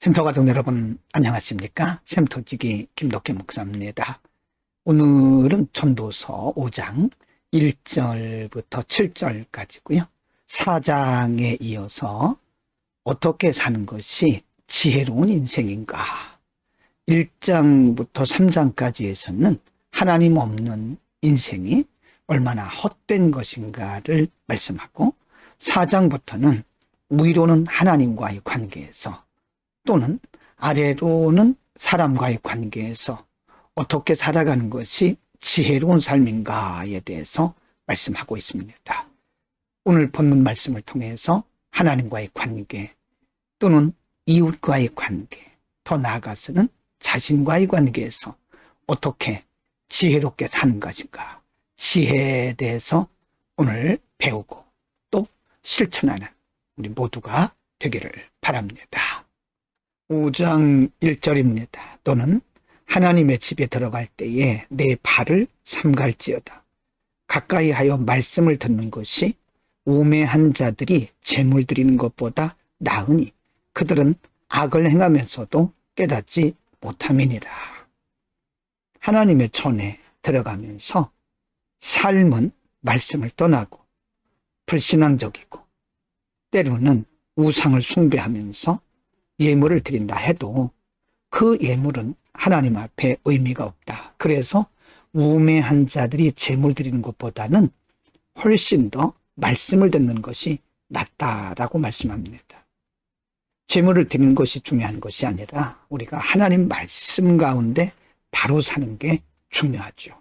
쉼터 가족 여러분 안녕하십니까? 쉼터지기 김덕희 목사입니다. 오늘은 전도서 5장 1절부터 7절까지고요. 4장에 이어서 어떻게 사는 것이 지혜로운 인생인가? 1장부터 3장까지에서는 하나님 없는 인생이 얼마나 헛된 것인가를 말씀하고 4장부터는 위로는 하나님과의 관계에서 또는 아래로는 사람과의 관계에서 어떻게 살아가는 것이 지혜로운 삶인가에 대해서 말씀하고 있습니다. 오늘 본문 말씀을 통해서 하나님과의 관계 또는 이웃과의 관계, 더 나아가서는 자신과의 관계에서 어떻게 지혜롭게 사는 것인가, 지혜에 대해서 오늘 배우고 또 실천하는 우리 모두가 되기를 바랍니다. 5장 1절입니다. 또는 하나님의 집에 들어갈 때에 내 발을 삼갈지어다. 가까이 하여 말씀을 듣는 것이 우매한 자들이 재물 드리는 것보다 나으니 그들은 악을 행하면서도 깨닫지 못함이니라. 하나님의 전에 들어가면서 삶은 말씀을 떠나고 불신앙적이고 때로는 우상을 숭배하면서 예물을 드린다 해도 그 예물은 하나님 앞에 의미가 없다. 그래서 우매한 자들이 재물 드리는 것보다는 훨씬 더 말씀을 듣는 것이 낫다라고 말씀합니다. 재물을 드리는 것이 중요한 것이 아니라 우리가 하나님 말씀 가운데 바로 사는 게 중요하죠.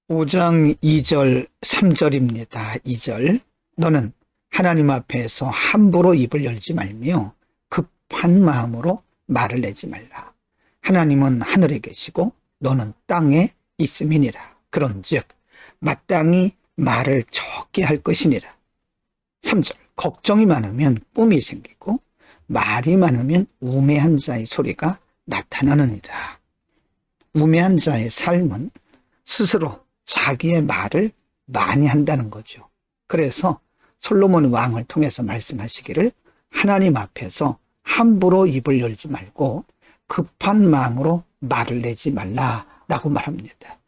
5장 2절 3절입니다. 2절 너는 하나님 앞에서 함부로 입을 열지 말며 급한 마음으로 말을 내지 말라. 하나님은 하늘에 계시고 너는 땅에 있음이니라. 그런즉 마땅히 말을 적게 할 것이니라. 3절 걱정이 많으면 꿈이 생기고 말이 많으면 우매한 자의 소리가 나타나느니라. 우매한 자의 삶은 스스로 자기의 말을 많이 한다는 거죠. 그래서 솔로몬 왕을 통해서 말씀하시기를 하나님 앞에서 함부로 입을 열지 말고 급한 마음으로 말을 내지 말라라고 말합니다.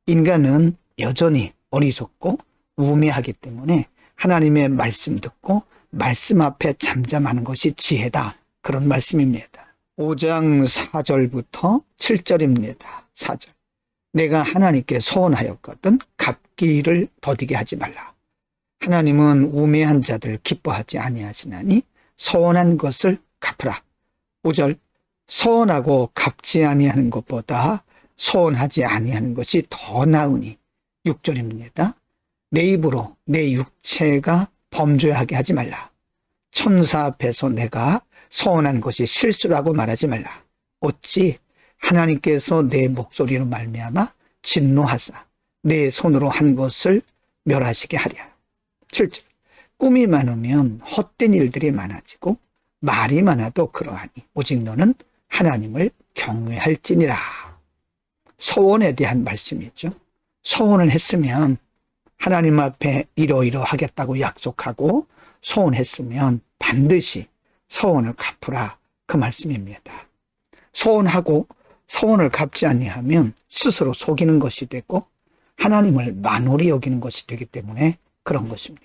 인간은 여전히 어리석고 우매하기 때문에 하나님의 말씀 듣고 말씀 앞에 잠잠하는 것이 지혜다. 그런 말씀입니다. 5장 4절부터 7절입니다. 4절 내가 하나님께 소원하였거든 갚기를 더디게 하지 말라. 하나님은 우매한 자들 기뻐하지 아니하시나니 소원한 것을 갚으라. 5절 소원하고 갚지 아니하는 것보다 소원하지 아니하는 것이 더 나으니. 6절입니다. 내 입으로 내 육체가 범죄하게 하지 말라. 천사 앞에서 내가 소원한 것이 실수라고 말하지 말라. 어찌 하나님께서 내 목소리로 말미암아 진노하사 내 손으로 한 것을 멸하시게 하랴. 7절 꿈이 많으면 헛된 일들이 많아지고 말이 많아도 그러하니 오직 너는 하나님을 경외할지니라. 소원에 대한 말씀이죠. 소원을 했으면 하나님 앞에 이러이러하겠다고 약속하고 소원했으면 반드시 소원을 갚으라 그 말씀입니다. 소원하고 소원을 갚지 아니하면 스스로 속이는 것이 되고 하나님을 만홀히 여기는 것이 되기 때문에 그런 것입니다.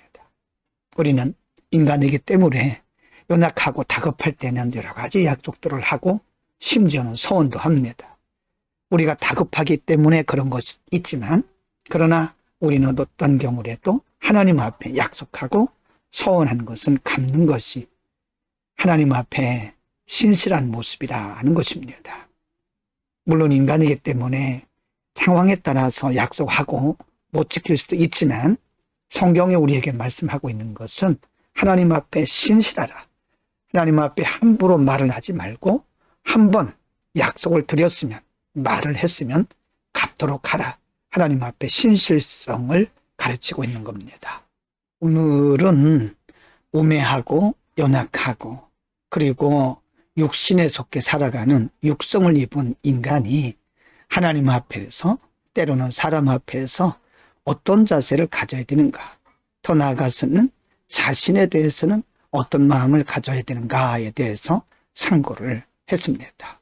우리는 인간이기 때문에 연약하고 다급할 때는 여러 가지 약속들을 하고 심지어는 소원도 합니다. 우리가 다급하기 때문에 그런 것이 있지만 그러나 우리는 어떤 경우라도 하나님 앞에 약속하고 소원한 것은 갚는 것이 하나님 앞에 신실한 모습이라는 것입니다. 물론 인간이기 때문에 상황에 따라서 약속하고 못 지킬 수도 있지만 성경에 우리에게 말씀하고 있는 것은 하나님 앞에 신실하라. 하나님 앞에 함부로 말을 하지 말고 한번 약속을 드렸으면 말을 했으면 갚도록 하라. 하나님 앞에 신실성을 가르치고 있는 겁니다. 오늘은 우매하고 연약하고 그리고 육신에 속해 살아가는 육성을 입은 인간이 하나님 앞에서 때로는 사람 앞에서 어떤 자세를 가져야 되는가, 더 나아가서는 자신에 대해서는 어떤 마음을 가져야 되는가에 대해서 상고를 했습니다.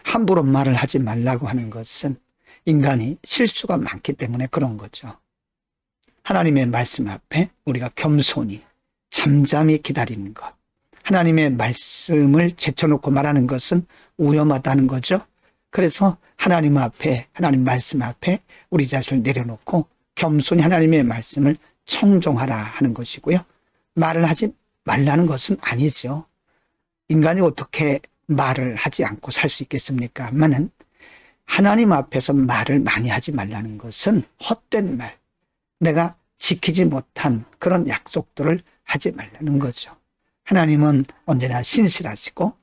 함부로 말을 하지 말라고 하는 것은 인간이 실수가 많기 때문에 그런 거죠. 하나님의 말씀 앞에 우리가 겸손히 잠잠히 기다리는 것, 하나님의 말씀을 제쳐놓고 말하는 것은 위험하다는 거죠. 그래서 하나님 앞에, 하나님 말씀 앞에 우리 자신을 내려놓고 겸손히 하나님의 말씀을 청종하라 하는 것이고요. 말을 하지 말라는 것은 아니죠. 인간이 어떻게 말을 하지 않고 살 수 있겠습니까?만은 하나님 앞에서 말을 많이 하지 말라는 것은 헛된 말, 내가 지키지 못한 그런 약속들을 하지 말라는 거죠. 하나님은 언제나 신실하시고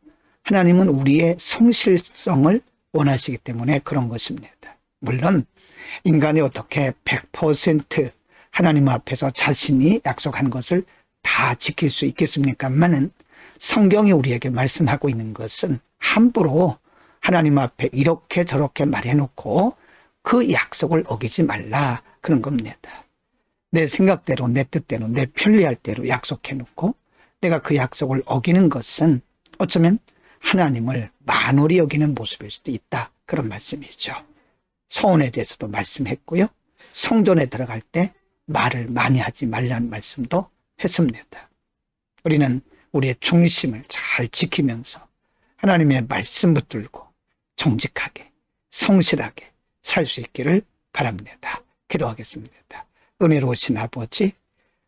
하나님은 우리의 성실성을 원하시기 때문에 그런 것입니다. 물론 인간이 어떻게 100% 하나님 앞에서 자신이 약속한 것을 다 지킬 수 있겠습니까?만은 성경이 우리에게 말씀하고 있는 것은 함부로 하나님 앞에 이렇게 저렇게 말해놓고 그 약속을 어기지 말라 그런 겁니다. 내 생각대로, 내 뜻대로, 내 편리할 대로 약속해놓고 내가 그 약속을 어기는 것은 어쩌면 하나님을 만홀히 여기는 모습일 수도 있다. 그런 말씀이죠. 서원에 대해서도 말씀했고요. 성전에 들어갈 때 말을 많이 하지 말라는 말씀도 했습니다. 우리는 우리의 중심을 잘 지키면서 하나님의 말씀 붙들고 정직하게, 성실하게 살 수 있기를 바랍니다. 기도하겠습니다. 은혜로우신 아버지,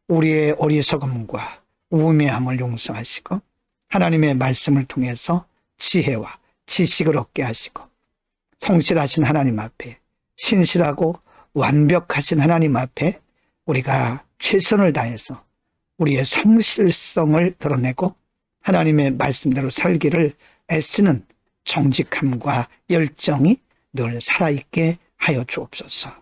우리의 어리석음과 우매함을 용서하시고 하나님의 말씀을 통해서 지혜와 지식을 얻게 하시고 성실하신 하나님 앞에, 신실하고 완벽하신 하나님 앞에 우리가 최선을 다해서 우리의 성실성을 드러내고 하나님의 말씀대로 살기를 애쓰는 정직함과 열정이 늘 살아있게 하여 주옵소서.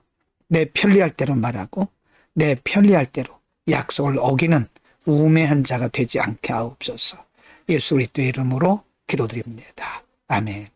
내 편리할 대로 말하고 내 편리할 대로 약속을 어기는 우매한 자가 되지 않게 하옵소서. 예수 그리스도의 이름으로 기도드립니다. 아멘.